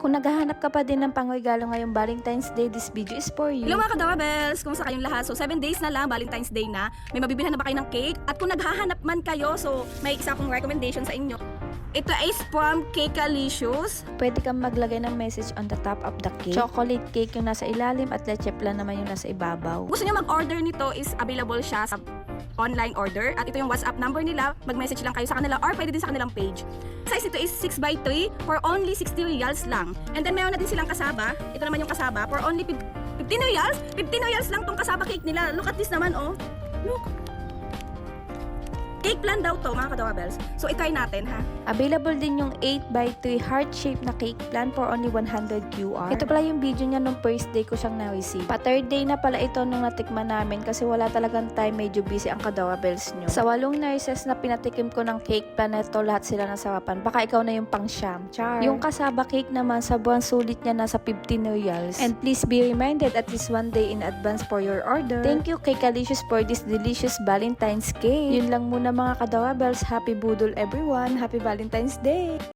Kung naghahanap ka pa din ng pangregalo ngayong Valentine's Day, this video is for you. Hello mga ka-doorbells! Kumusta kayong lahat? So 7 days na lang, Valentine's Day na. May mabibilhan na ba kayo ng cake? At kung naghahanap man kayo, so may isa akong recommendation sa inyo. Ito is from Cakealicious. Pwede kang maglagay ng message on the top of the cake. Chocolate cake yung nasa ilalim at leche flan naman yung nasa ibabaw. Gusto nyo mag-order nito is available siya sa online order. At ito yung WhatsApp number nila. Mag-message lang kayo sa kanila or pwede din sa kanilang page. Size ito is 6x3 for only 60 reals lang. And then meron na din silang kasaba. Ito naman yung kasaba for only 15 reals. 15 reals lang tong kasaba cake nila. Look at this naman oh. Look. Cake plan daw to mga ka-doorbells. So itry natin ha. Available din yung 8x3 heart-shaped na cake plan for only 100 QR. Ito pala yung video niya nung first day ko siyang na-receive. Pa third day na pala ito nung natikman namin kasi wala talagang time, medyo busy ang ka-doorbells nyo. Sa 8 nurses na pinatikim ko ng cake plan na ito, lahat sila nasarapan. Baka ikaw na yung pang-siyam. Char! Yung kasaba cake naman, sa buwan sulit niya nasa 15 reals. And please be reminded at least 1 day in advance for your order. Thank you Cakealicious for this delicious Valentine's cake. Yun lang muna mga ka-doorbells. Happy Budol everyone! Happy Valentine's Day!